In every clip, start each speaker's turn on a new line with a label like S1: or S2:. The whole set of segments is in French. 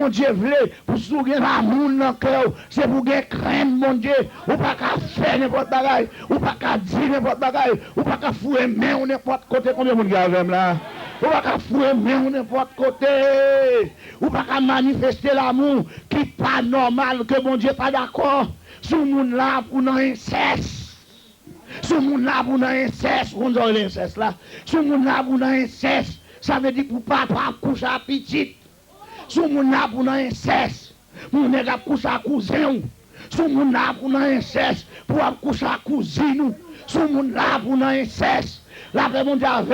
S1: mon Dieu voulait pour soulever l'amour dans le cœur, c'est pour gagner crainte, mon Dieu. Ou pas qu'à faire n'importe bagaille, ou pas qu'à dire n'importe bagaille, ou pas qu'à fouer main ou n'importe côté. Combien de monde avec là? Ou pas qu'à fouer main ou n'importe côté. Ou pas qu'à manifester l'amour qui n'est pas normal, que mon Dieu n'est pas d'accord. Ce monde là pour nous inceste. Ce monde là pour nous inceste. On a l'inceste là. Ce monde là pour nous inceste. Ça veut dire pour papa coucher à petite. Si mon a pour inceste, mon nègre couche à cousin, si mon a pour inceste, pour coucher à cousine, si mon a pour inceste, la paix mondiale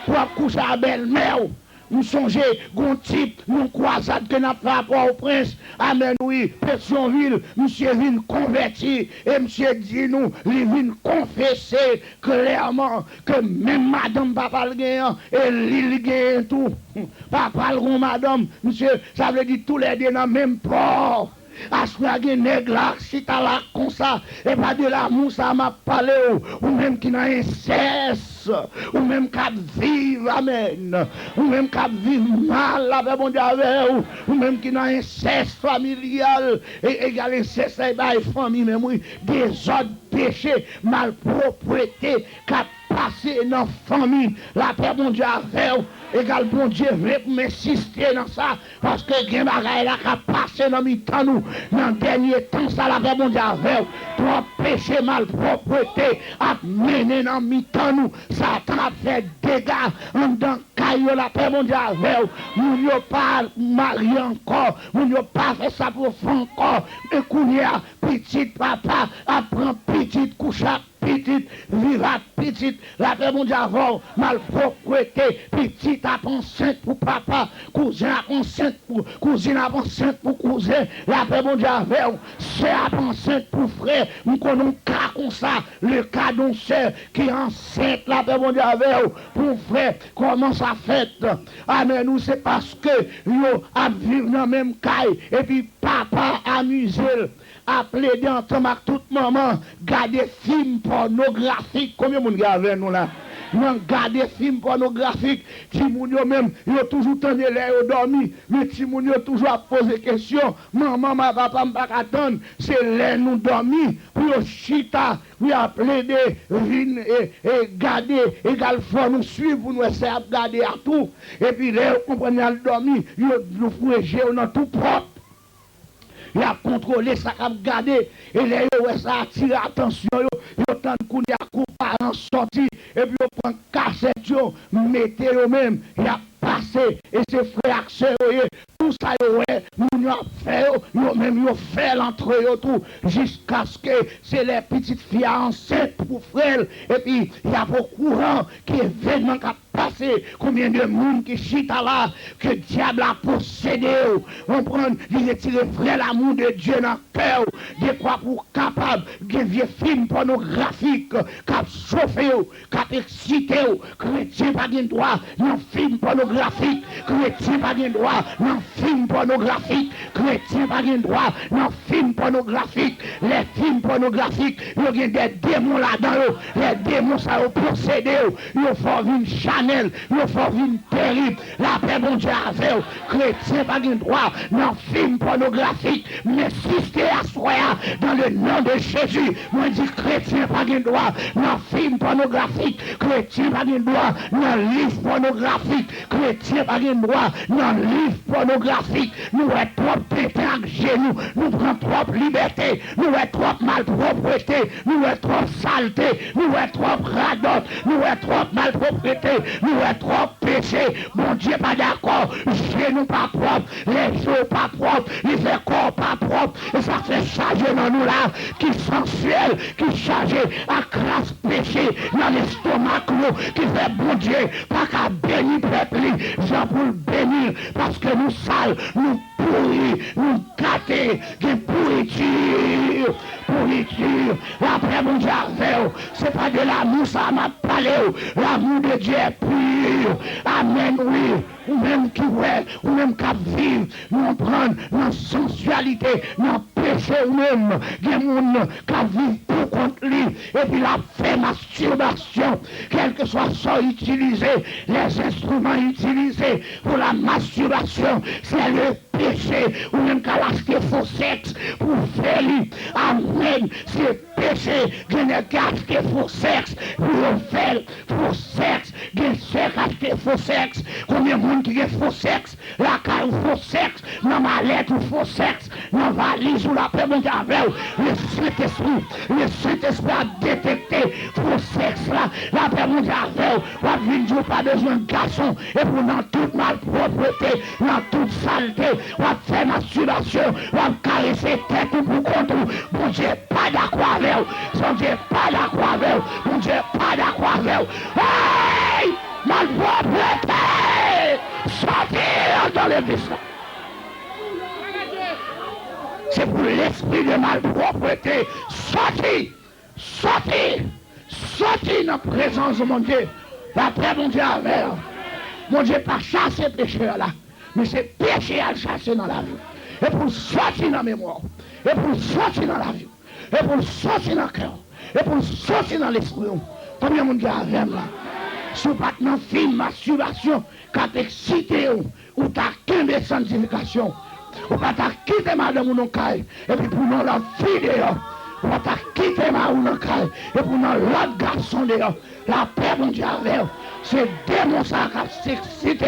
S1: pour coucher à belle-mère. Nous songeons, un type, nous croisade que nous avons fait rapport au prince. Amen, oui, Pétionville, monsieur vient converti, et monsieur dit nous, il vient confesser clairement que même madame papa le gagne, et l'île gagne tout. Papa le madame, monsieur, ça veut dire tous les deux dans le même port. Assois gen nèg là, si t'as là comme ça, et pas de l'amour, ça m'a parlé, ou même qui n'a un cesse, ou même qui vivre, amen, ou même qui vivre mal, avec mon Dieu, ou même qui n'a un cesse familial, et égal un cesse, et bah, famille, même oui, des autres péchés, malpropreté, qui passé dans la famille, la paix, mon Dieu, avec égal bon Dieu veut m'insister dans ça parce que gen bagay la ka passé dans mi temps nous dans dernier temps ça la paix bon Dieu avec trop péché malpropreté a mené dans mi temps nous Satan a fait dégâts en dans caillou la paix bon Dieu avec moun yo pas marié encore moun yo pas fait ça pour faire encore et kounya petit papa apprend petite couche petite, vivre petite, la paix mon Dieu avant, malpropreté, petite à enceinte pour papa, cousin à enceinte pour cousine à enceinte pour cousin, la paix mon Dieu avant, sœur à enceinte pour frère, nous connaissons un cas comme ça, le cas d'une sœur qui est enceinte, la paix mon Dieu avant, pour frère, comment ça fait? Amen, nous c'est parce que nous à vivre dans le même cas, et puis papa amusé. A plaider ensemble avec toute maman, garder film pornographique. Combien de monde regarde nous là? Non, garder film pornographique. Si moun yo même, yo toujours tendu l'air yo dormi, mais si moun yo toujours à poser question, maman, ma papa, m'pas attendre, c'est l'air nous dormi, pour yo chita, oui à plaider, vin et garder, égal fois nous suivre pour nous essayer de garder à tout. Et puis là, vous comprenez, à dormi, yo nous fouet dans tout propre. Il a contrôlé ça, il a gardé, et les ça attire attention, il a tant qu'on y a parents sorti, et puis il prend cassette, mettez eux-mêmes, il a passé, et ses frères, sœurs, tout ça, nous avons fait, nous-mêmes, nous fait l'entre eux tout, jusqu'à ce que c'est les petites filles enceintes pour frères, et puis il y a beaucoup courant qui est événement qui a passé, combien de monde qui chita là, que le diable a possédé, on prend, il retire frère l'amour de Dieu dans le cœur, de quoi pour capable, de vieux films pornographiques, qui a chauffé, qui a excité, chrétien pas de droit, dans film pornographique, chrétien pas de droit, dans film pornographique, chrétien pas de droit, dans film pornographique, les films pornographiques, il y a des démons là-dedans, les démons ça ont possédé, ils font une Chanel, ils font une terrible, la paix bon Dieu avec, chrétien pas de droit, dans film pornographique, mais si c'était à soi, dans le nom de Jésus, moi je dis chrétien pas de droit, dans film pornographique, chrétien pas de droit, dans livre pornographique, chrétien pas de droit, dans livre pornographique, nous sommes trop pétés avec genoux, nous prenons trop liberté, nous sommes trop malpropreté, nous sommes trop saleté, nous sommes trop radote, nous sommes trop malpropreté, nous sommes trop péché, mon Dieu pas d'accord, genoux pas propre, les yeux pas propres, les corps pas propre, et ça fait charger dans nous là, qui sensuel, qui chargé à crasse péché dans l'estomac nous, qui fait bon Dieu, pas qu'à bénir peuple, Jean pour le bénir, parce que nous sales, nous pourris, nous gâtés, qui pourriture, la paix mon Dieu avec, c'est pas de l'amour, ça m'a parlé, l'amour de Dieu est pur, amen, oui, ou même qui ouais, ou même qui vivre, nous prendre dans sensualité, dans péché ou même, des gens qui vivent pour contre lui, et puis la fait masturbation, quel que soit ça utilisé, les instruments utilisés pour la masturbation, c'est le péché, ou même qu'à l'acheter faux sexe pour faire lui. Amen. C'est péché, qu'il n'y a qu'à acheter faux sexe pour faire faux sexe. Gen sexe acheter faux sexe. Combien de monde qui a faux sexe? La caille ou faux sexe, dans ma lettre ou faux sexe, dans valise ou la paix, mon Dieu, avec le Saint-Esprit a détecté faux sexe là, la paix, mon Dieu, avec vous, vous pas besoin de garçon, et pour dans toute malpropreté, dans toute saleté, vous faire masturbation, vous caresser tête ou pour contre, bon Dieu, pas d'accord avec vous, bon Dieu, pas d'accord avec vous, bon Dieu, pas d'accord avec vous. Hey! Malpropreté! Sortir dans l'église. C'est pour l'esprit de malpropreté. Sortir! Sortir! Sortir dans la présence de mon Dieu. La paix, mon Dieu, avec. Mon Dieu, pas chasser pécheur là. Mais c'est péché à le chasser dans la vie. Et pour sortir dans la mémoire. Et pour sortir dans la vie. Et pour sortir dans le cœur. Et pour sortir dans l'esprit. Combien mon Dieu avec là? Sous pas dans film masturbation, quand excité ou t'as qu'une de sanctification, ou pas t'as quitté madame ou non caille, et puis pour nous la fille dehors, ou pas t'as quitté ma ou non caille, et pour nous l'autre garçon dehors, la paix mon Dieu avec c'est démon ça qui s'excité,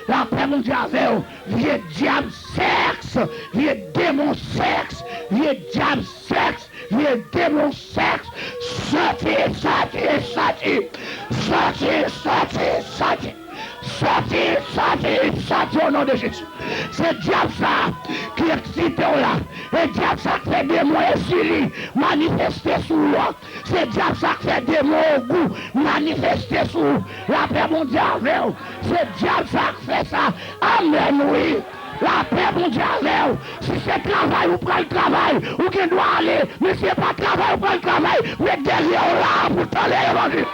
S1: la paix mon Dieu avec vieux diable sexe, vieux démon sexe, vieux diable sexe, vieux démon sexe, sortez, sortez, sortez. Sortez, sortez, sortez. Sortez, sortez, sortez au nom de Jésus. C'est diable ça qui excite là. Et diable ça qui fait des mots exilés, manifester sous l'eau. C'est diable ça qui fait des mots au goût, manifester sous la paix mondiale. C'est diable ça qui fait ça. Amen, oui. La paix mondiale. Si c'est travail, vous prenez le travail. Ou qui doit aller. Mais si c'est pas travail, vous prenez le travail. Vous êtes derrière là pour t'aller.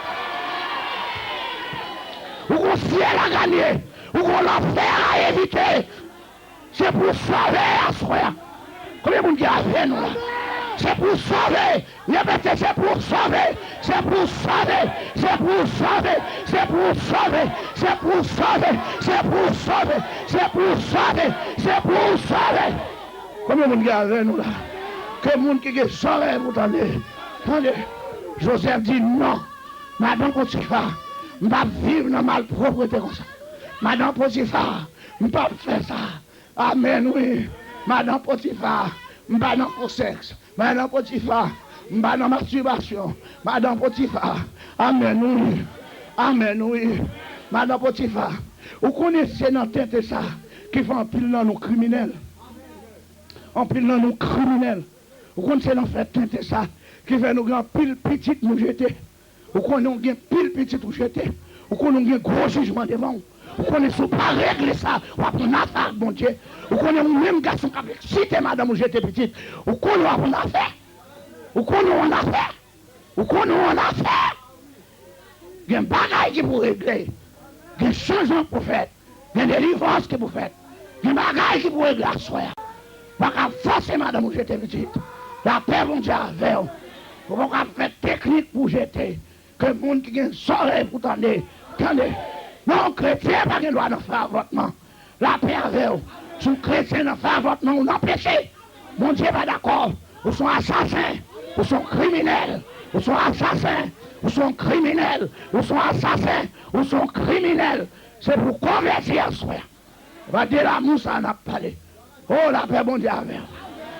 S1: Ou qu'on ciel à gagner, ou qu'on l'enfer à éviter. C'est pour sauver à soi. Combien de monde qui a fait nous là? C'est pour sauver. Répétez, c'est pour sauver. C'est pour sauver. C'est pour sauver. C'est pour sauver. C'est pour sauver. C'est pour sauver. C'est pour sauver. C'est pour sauver. Combien de monde qui a fait nous là? Que monde qui est sauvé, vous entendez? Attendez. Joseph dit non. Madame Potiphar. Je ne vais pas vivre dans la malpropreté comme ça. Madame Potiphar, je ne vais pas faire ça. Amen, oui. Madame Potiphar, je ne vais pas dans le sexe. Madame Potiphar, je ne vais pas dans la masturbation. Madame Potiphar, amen, oui. Amen, oui. Madame Potiphar, vous connaissez dans la tête ça qui fait un pile dans nos criminels. En pile dans nos criminels. Vous connaissez dans la tête ça qui fait nous grand pile petit nous jeter. Ou qu'on a un pile petit ou jeté, ou qu'on a un gros jugement devant, ou qu'on ne pas régler ça, ou qu'on a affaire, mon Dieu, ou qu'on a un même garçon qui a cité madame ou jeté petite, ou qu'on a un affaire, ou qu'on a un affaire, ou qu'on a un affaire. Il y a un bagage qui vous régler, il y a un changement pour faire, il y a une délivrance qui vous faites, il y a un bagage qui vous régler à soi. Vous ne pouvez pas forcer madame ou jeté petite. La paix, mon Dieu, avec vous. Vous ne pouvez pas faire technique pour jeter. Que le monde qui a une soirée pour t'entendre. Attendez. Non, chrétien, pas de droit de faire avortement. La paix avec vous. Si un chrétien ne fait avortement, vous n'empêchez. Mon Dieu pas d'accord. Vous sont assassins. Vous sont criminels. Vous sont assassins. Vous sont criminels. Vous sont assassins. Vous sont criminels. C'est pour convertir à soi. On va dire l'amour, ça n'a pas parlé. Oh, la paix, mon Dieu avec vous.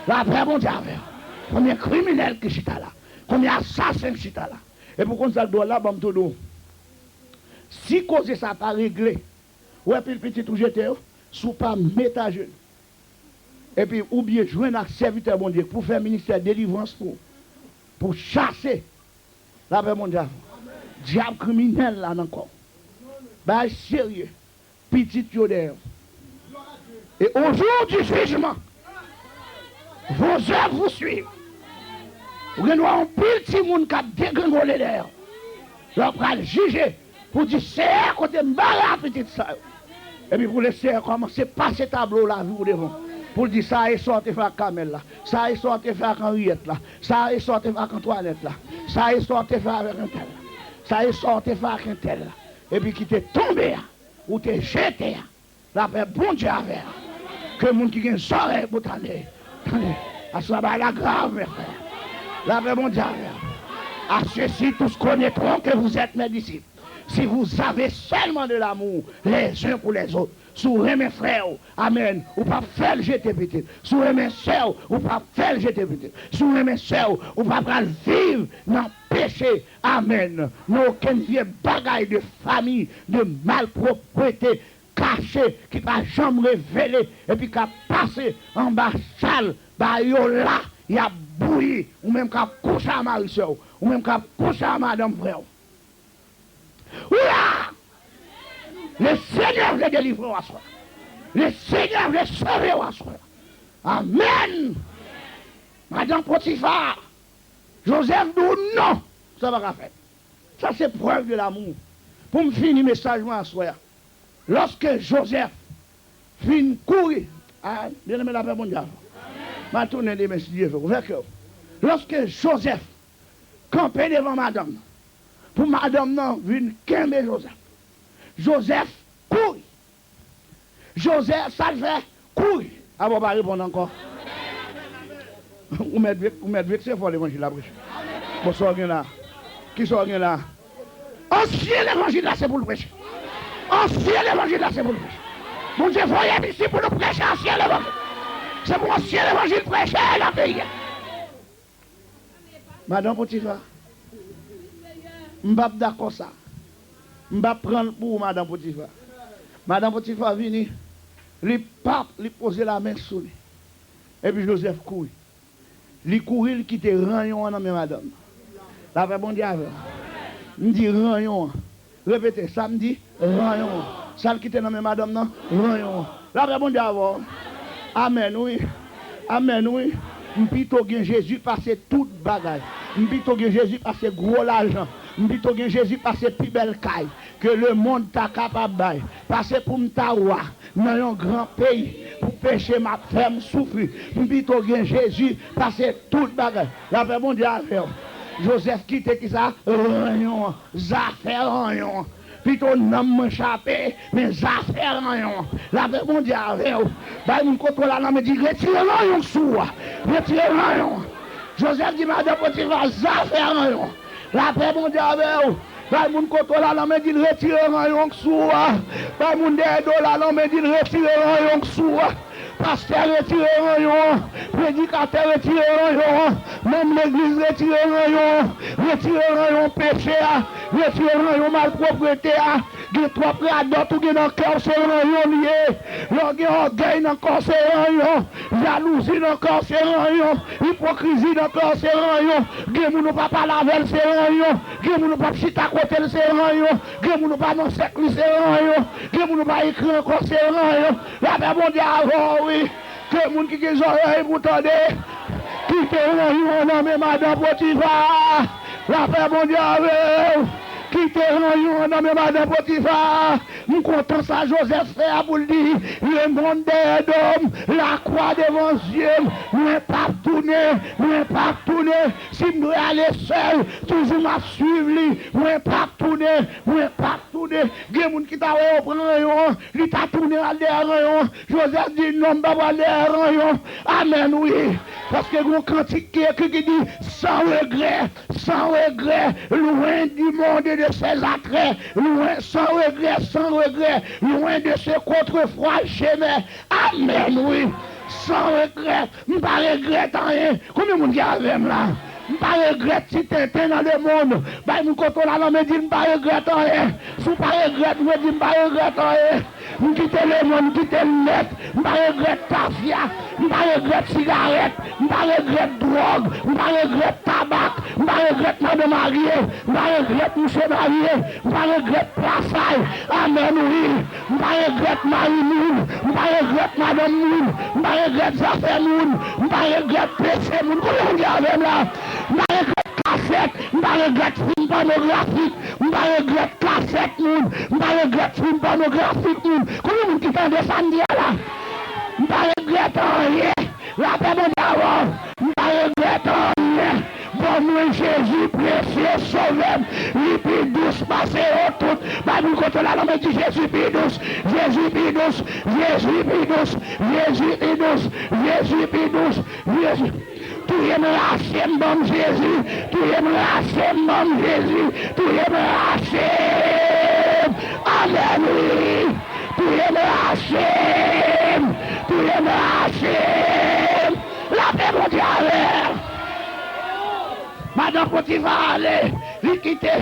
S1: La paix, mon Dieu avec vous. Combien de criminels qui sont là. Combien d'assassins qui sont là. Et pour qu'on s'en doit là, bon, tout si cause ça pas réglé, ou puis le petit tout jeté, sous pas mettre à jeune. Et puis, ou bien joindre un serviteur bon Dieu pour faire ministère de délivrance pour chasser la paix mondiale. Diable criminel là encore. Bah, sérieux. Petit yodère. Et au jour du jugement, vos œuvres vous suivent. Vous avez un petit monde qui a dégringolé d'air. Vous allez juger pour dire c'est à côté de la petite ça. Et puis vous laissez commencer par ce tableau là, vous devant. Pour dire ça est sorti faire Camel là. Ça est sorti faire Henriette là. Ça est sorti faire Antoinette là. Ça est sorti faire avec un tel là. Ça est sorti faire avec un tel là. Et puis qui t'est tombé, ou t'es jeté, la paix bon Dieu avec. Que le monde qui a une oreille pour t'aller. À ce moment la grave, mes frères. La paix mondiale. À ceux-ci, tous connaîtront que vous êtes mes disciples. Si vous avez seulement de l'amour les uns pour les autres. Sous mes frères, amen, ou pas faire le jeter petit. Sous mes soeurs, ou pas faire le jeter petit. Sous mes soeurs, ou pas vivre dans le péché, amen. Nous aucune vieille bagaille de famille, de malpropreté cachée, qui va jamais révéler, et puis qui a passé en bas salle, bah yo là, il y a bouilli, ou même qui a couché à Marie-Soeur, ou même qui a couché à Madame Frère. Oula! Le Seigneur le délivre à soi. Le Seigneur le sauve à soi. Amen. Madame Potiphar, Joseph dit non, ça va pas faire. Ça c'est preuve de l'amour. Pour me finir message à soi. Lorsque Joseph finit courir, bien aimé la paix mondiale. Ma tourne des messieurs, lorsque Joseph campait devant madame, pour madame non, vient qu'aimer Joseph. Joseph couille. Joseph, ça le fait couille. Ah, bon, pas répondre encore. Vous mettez vite, c'est fort l'évangile là. Bonsoir, là. Qui sont là? Ancien l'évangile là, c'est pour le prêcher. Ancien l'évangile là, c'est pour le prêcher. Mon Dieu, voyez ici pour nous prêcher ancien l'évangile. C'est pour ancien l'évangile prêcher la pays. Madame Potiphar, je ne suis pas d'accord ça. Je vais prendre pour Madame Potiphar. Madame Potiphar vient, lui poser la main sur lui. Et puis Joseph court. Il court, il quitte rayon dans madame. La paix bon diable. Il dit rayon. Répétez, samedi, rayon. Ça quitte dans madame, non? Rayon. La paix bon diable. Amen, oui. Amen, oui. M'pito gen Jésus passer toute bagaille. M'pito gen Jésus passer gros l'argent. M'pito gen Jésus passer plus belle caille que le monde t'a capable bail. Passer pour m'tawa dans un grand pays pour pécher ma femme souffrir. M'pito gen Jésus passer toute bagaille. La paix bon Dieu a fait. Joseph quitte qui ça rayon, affaires rayon. Plutôt non m'échapper, mais affaires rayon. La paix bon Dieu a fait. Bah mon contrôle là me dit retirez rayon sous. Retirez rayon. Joseph dit madame Potiphar affaires rayon. La paix bon Dieu a fait. Bah mon contrôle là me dit retirez rayon sous. Bah mon dedo là me dit retirez rayon sous. Pasteur retiré rayon, prédicateur retiré rayon, même l'église retiré rayon péché, retiré rayon malpropreté, il trop près à d'autres qui dans le cœur c'est rayon lié, l'orgueil dans le corps c'est rayon, jalousie dans le corps c'est rayon, hypocrisie dans le corps c'est rayon, il ne pas parler avec c'est rayon, il ne pas chita à côté c'est rayon, il ne pas dans le cercle c'est rayon, il ne pas écrire encore c'est rayon, la paix bon Dieu avant, oui. Que les gens qui ont des oreilles pour t'entendre, qui te rendent dans madame Potiphar, la paix bon Dieu avec qui te rendent dans madame Potiphar, nous comptons ça Joseph fait pour le dire, le monde des hommes, la croix devant Dieu, nous ne pas tourner, si nous aller seul, toujours m'a suivre, nous ne pas tourner, il y a des gens qui t'a repris, il t'a tourné à l'air, Joseph dit non, pas à l'air, amen, oui, parce que vous cantique qui dit sans regret, loin du monde et de ses attraits, loin, sans regret, loin de ce qu'autrefois j'aimais, amen, oui, sans regret, je ne pas regretter rien, combien de monde qui a avec là? Je ne pas regretter si tu es dans le monde. Je ne me dis pas regretter rien. Si je ne pas regretter, je ne dis pas regretter rien. Je quitte le monde, je quitte le net. Je ne pas regretter tafia. Je ne pas regretter cigarette. Je ne pas regretter drogue. Je ne pas regretter tabac. Je ne pas regretter madame mariée. Je ne pas regretter monsieur marié. Je ne pas regretter passaille. Amen, oui. Je ne pas regretter Marie Moune. Je ne pas regretter madame Moune. Je ne pas regretter Zafé Moune. Je ne pas regretter PC Moune. Comment on dit avec là? Je ne regrette cassette, je ne regrette film pornographique, je ne regrette cassette, je ne regrette film pornographique. Comment vous qui t'en descendez là? Je ne regrette rien. La paix de Dieu, je ne regrette rien. Bon, nous, Jésus, précieux, sauveur, lui, puis douce, passez au tout. Bah, nous, quand on a dit Jésus, puis douce, Jésus, puis douce, Jésus Pidouche, Jésus Pidouche, Jésus Pidouche, Jésus. Tu es lâché, mon Jésus, tu es lâché, mon Jésus, tu es lâché. Alléluia, tu es lâché, tu es lâché. La paix mondiale. Madame Potiphar allait, lui quitter,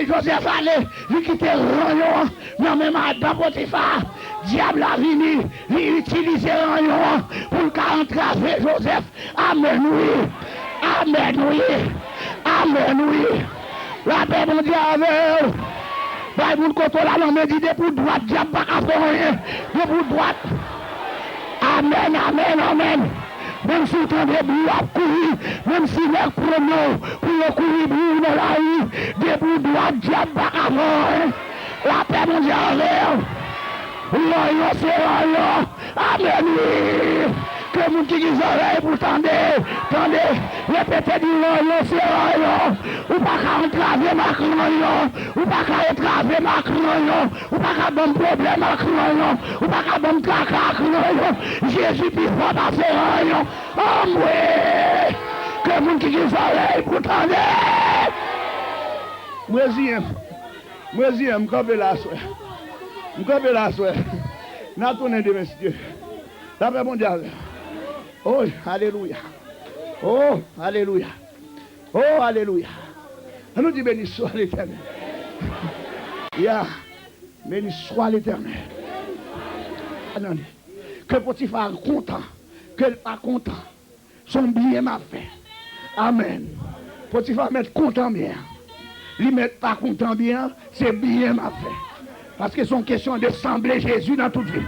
S1: Joseph allait, lui quitter Rayon, non mais Madame Potiphar, diable a venu, lui utiliser Rayon pour entraver Joseph. Amen, oui, amen, oui, amen, oui. La paix mondiale. Bah, mon côté là, non mais dit de pour droite, diable pas qu'à faire rien, de pour droite. Amen, amen, amen. Même si tu as des bouts à courir, même si les pronos pour courir dans la rue, des bouts droits, diable pas avant, la paix mondiale, l'oignon c'est l'oignon, amen, oui. Que mon qui les oreilles pour tendre, répétez du l'oignon c'est l'oignon, ou pas qu'à entraver ma crayon, ou pas qu'à entraver ma crayon, ou pas qu'à bon problème à crayon, ou pas qu'à bon caca à crayon, Jésus puis va passer l'oignon, oh oui, que mon qui les oreilles pour tendre. Moi j'aime, camper la soie, n'a tourné de messieurs, la paix mondiale. Oh, alléluia. Oh, alléluia. Oh, alléluia. On nous dit béni soit l'Éternel. Béni soit l'Éternel. Que Potiphar content, que pas content. Son bien m'a fait. Amen. Potiphar met content bien. Lui met pas content bien, c'est bien m'a fait. Parce que c'est une question de sembler Jésus dans toute vie.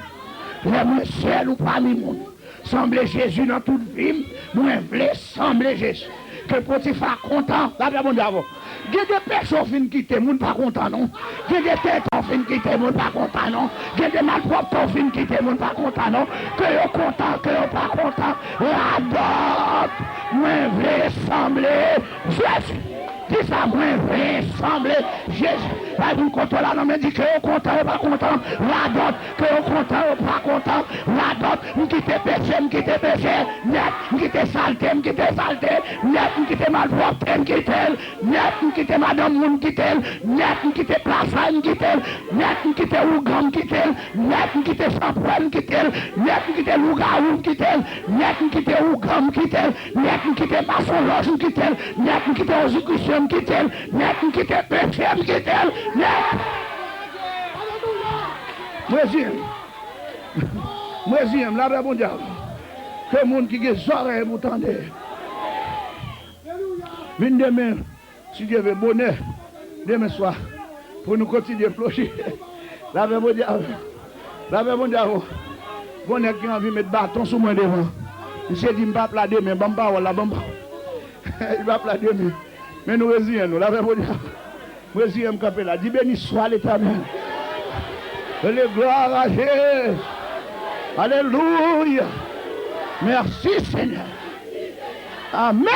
S1: J'aime seul ou parmi le monde. Sembler Jésus dans toute vie, moi je voulais sembler Jésus. Que Potiphar content, la paix mondiale. Il y a des personnes qui quittent, les gens pas content non. Il y a des têtes qui quittent, les gens pas content non. Il y a des malpropres qui quittent, les gens pas content non. Que vous content, que vous pas content. La dot, moi je voulais sembler Jésus. Dis ça, moi je voulais sembler Jésus. La Bible content là, non mais dit que vous content, vous pas content. La dot, que vous content, vous pas content. La dot, vous quittez péché, net, vous quittez saleté, net, vous quittez malpropre, vous quittez, net, vous quittez madame, vous quittez, net, vous quittez place, vous quittez, net, vous quittez ougam, vous quittez, net, vous quittez champouin, vous quittez, net, vous quittez lougaou, vous quittez, net, vous quittez ougam, vous quittez, net, vous quittez maçon loge, vous quittez, net, vous quittez exécution, vous quittez, net, vous quittez péché, vous quittez, net. Moi j'aime la paix mondiale. Que le monde qui a des oreilles pour tendre. Venez demain, si Dieu veut bonheur, demain soir, pour nous continuer à plonger. La paix mondiale. La paix mondiale. Bonheur qui a envie de mettre bâton sur moi devant. Il s'est dit, je ne vais pas appeler demain, bamba ou la bamba. Il va appeler demain. Mais nous résilions, la paix mondiale. Nous résilions, là. Dis béni soit l'Éternel. Le gloire à Jésus. Alléluia. Merci Seigneur. Amen.